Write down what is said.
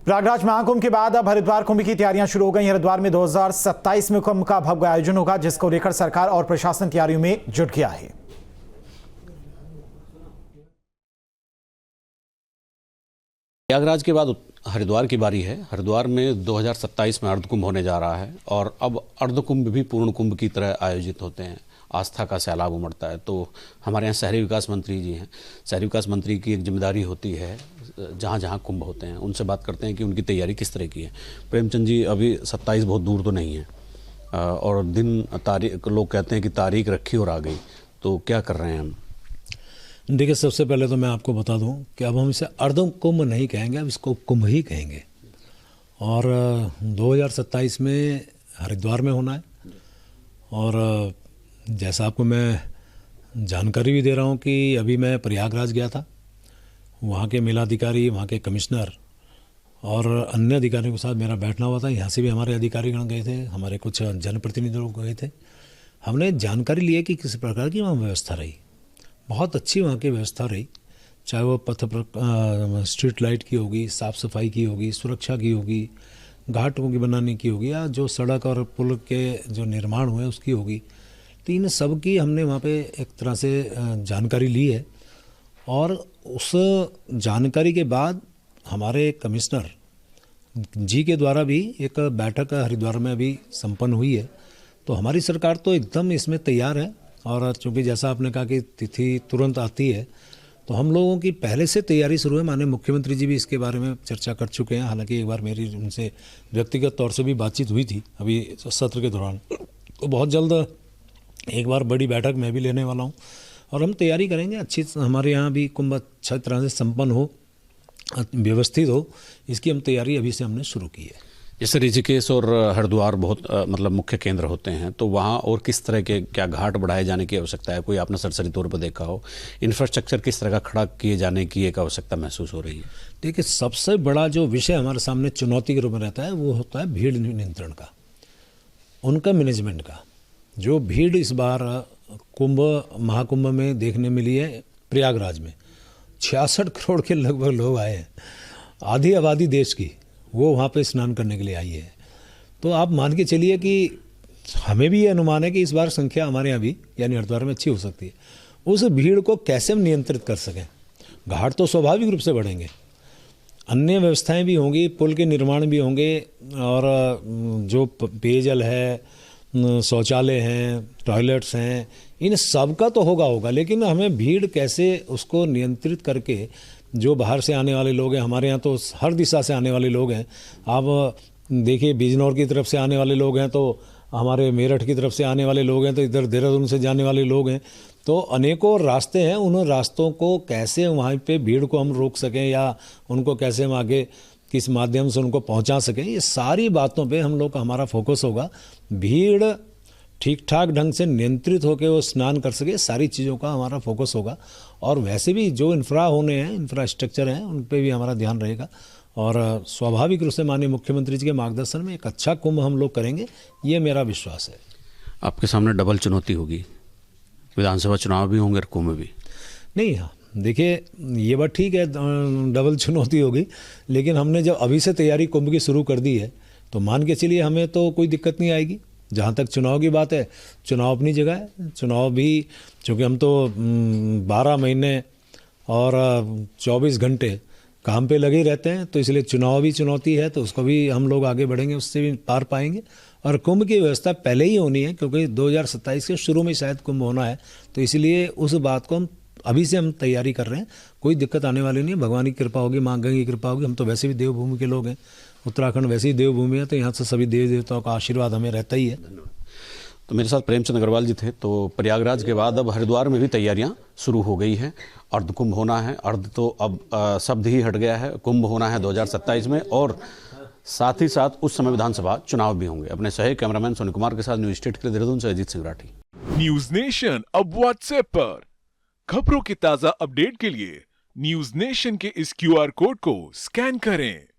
प्रयागराज महाकुंभ के बाद अब हरिद्वार कुंभ की तैयारियां शुरू हो गई। हरिद्वार में 2027 में कुंभ का भव्य आयोजन होगा, जिसको लेकर सरकार और प्रशासन तैयारियों में जुट गया है। प्रयागराज के बाद हरिद्वार की बारी है। हरिद्वार में 2027 में अर्धकुंभ होने जा रहा है और अब अर्धकुंभ भी पूर्ण कुंभ की तरह आयोजित होते हैं। आस्था का सैलाब उमड़ता है। तो हमारे यहाँ शहरी विकास मंत्री जी हैं। शहरी विकास मंत्री की एक जिम्मेदारी होती है जहाँ जहाँ कुंभ होते हैं उनसे बात करते हैं कि उनकी तैयारी किस तरह की है। प्रेमचंद जी, अभी 27 बहुत दूर तो नहीं है और दिन तारीख लोग कहते हैं कि तारीख रखी और आ गई, तो क्या कर रहे हैं हम? देखिए, सबसे पहले तो मैं आपको बता दूं कि अब हम इसे अर्ध कुंभ नहीं कहेंगे, अब इसको कुंभ ही कहेंगे। और 2027 में हरिद्वार में होना है। और जैसा आपको मैं जानकारी भी दे रहा हूं कि अभी मैं प्रयागराज गया था। वहाँ के मेलाधिकारी, वहाँ के कमिश्नर और अन्य अधिकारियों के साथ मेरा बैठना हुआ था। यहाँ से भी हमारे अधिकारीगण गए थे, हमारे कुछ जनप्रतिनिधि लोग गए थे। हमने जानकारी ली है कि किस प्रकार की वहाँ व्यवस्था रही। बहुत अच्छी वहाँ की व्यवस्था रही, चाहे वो पथ पर स्ट्रीट लाइट की होगी, साफ़ सफाई की होगी, सुरक्षा की होगी, घाटों की बनाने की होगी, या जो सड़क और पुल के जो निर्माण हुए उसकी होगी। तो इन सब की हमने वहाँ पे एक तरह से जानकारी ली है। और उस जानकारी के बाद हमारे कमिश्नर जी के द्वारा भी एक बैठक हरिद्वार में अभी संपन्न हुई है। तो हमारी सरकार तो एकदम इसमें तैयार है। और चूँकि जैसा आपने कहा कि तिथि तुरंत आती है, तो हम लोगों की पहले से तैयारी शुरू है। माननीय मुख्यमंत्री जी भी इसके बारे में चर्चा कर चुके हैं। हालांकि एक बार मेरी उनसे व्यक्तिगत तौर से भी बातचीत हुई थी अभी सत्र के दौरान। तो बहुत जल्द एक बार बड़ी बैठक मैं भी लेने वाला हूँ और हम तैयारी करेंगे अच्छी। हमारे यहाँ भी कुंभ अच्छी तरह से संपन्न हो, व्यवस्थित हो, इसकी हम तैयारी अभी से हमने शुरू की है। जैसे ऋषिकेश और हरिद्वार बहुत मतलब मुख्य केंद्र होते हैं, तो वहाँ और किस तरह के क्या घाट बढ़ाए जाने की आवश्यकता है? कोई आपने सरसरी तौर पर देखा हो, इंफ्रास्ट्रक्चर किस तरह का खड़ा किए जाने की एक आवश्यकता महसूस हो रही है? देखिए, सबसे बड़ा जो विषय हमारे सामने चुनौती के रूप में रहता है वो होता है भीड़ नियंत्रण का, उनका मैनेजमेंट का। जो भीड़ इस बार कुंभ महाकुंभ में देखने मिली है प्रयागराज में, 66 करोड़ के लगभग लोग आए हैं। आधी आबादी देश की वो वहाँ पे स्नान करने के लिए आई है। तो आप मान के चलिए कि हमें भी ये अनुमान है कि इस बार संख्या हमारे यहाँ भी यानी हरिद्वार में अच्छी हो सकती है। उस भीड़ को कैसे हम नियंत्रित कर सकें? घाट तो स्वाभाविक रूप से बढ़ेंगे, अन्य व्यवस्थाएं भी होंगी, पुल के निर्माण भी होंगे, और जो पेयजल है, शौचालय हैं, टॉयलेट्स हैं, इन सब का तो होगा। लेकिन हमें भीड़ कैसे उसको नियंत्रित करके, जो बाहर से आने वाले लोग हैं, हमारे यहाँ तो हर दिशा से आने वाले लोग हैं। आप देखिए, बिजनौर की तरफ से आने वाले लोग हैं, तो हमारे मेरठ की तरफ से आने वाले लोग हैं, तो इधर देहरादून से जाने वाले लोग हैं। तो अनेकों रास्ते हैं। उन रास्तों को कैसे वहाँ पे भीड़ को हम रोक सकें या उनको कैसे हम आगे किस माध्यम से उनको पहुँचा सकें, ये सारी बातों पे हम लोग का हमारा फोकस होगा। भीड़ ठीक ठाक ढंग से नियंत्रित होकर वो स्नान कर सके, सारी चीज़ों का हमारा फोकस होगा। और वैसे भी जो इंफ्रास्ट्रक्चर हैं उन पर भी हमारा ध्यान रहेगा। और स्वाभाविक रूप से माननीय मुख्यमंत्री जी के मार्गदर्शन में एक अच्छा कुंभ हम लोग करेंगे, ये मेरा विश्वास है। आपके सामने डबल चुनौती होगी, विधानसभा चुनाव भी होंगे और कुंभ भी। नहीं, हाँ, देखिए, ये बात ठीक है, डबल चुनौती होगी, लेकिन हमने जब अभी से तैयारी कुंभ की शुरू कर दी है तो मान के चलिए हमें तो कोई दिक्कत नहीं आएगी। जहाँ तक चुनाव की बात है, चुनाव अपनी जगह है। चुनाव भी चूँकि हम तो 12 महीने और 24 घंटे काम पे लगे रहते हैं, तो इसलिए चुनाव भी चुनौती है, तो उसको भी हम लोग आगे बढ़ेंगे, उससे भी पार पाएंगे। और कुंभ की व्यवस्था पहले ही होनी है, क्योंकि 2027 के शुरू में शायद कुंभ होना है, तो इसलिए उस बात को हम अभी से तैयारी कर रहे हैं। कोई दिक्कत आने वाली नहीं है। भगवान की कृपा होगी, माँ गंगा की कृपा होगी। हम तो वैसे भी देवभूमि के लोग हैं, उत्तराखंड वैसे ही देवभूमि है, तो यहाँ से सभी देवी देवताओं का आशीर्वाद हमें रहता ही है। तो मेरे साथ प्रेमचंद अग्रवाल जी थे। तो प्रयागराज के बाद अब हरिद्वार में भी तैयारियां शुरू हो गई हैं। अर्ध कुंभ होना है, अर्ध तो अब शब्द ही हट गया है, कुंभ होना है 2027 में, और साथ ही साथ उस समय विधानसभा चुनाव भी होंगे। अपने सहयोगी कैमरामैन सोनी कुमार के साथ न्यूज स्टेट के लिए देहरादून से अजीत सिंह राठी। न्यूज नेशन अब व्हाट्सएप पर खबरों की ताजा अपडेट के लिए न्यूज नेशन के इस QR कोड को स्कैन करें।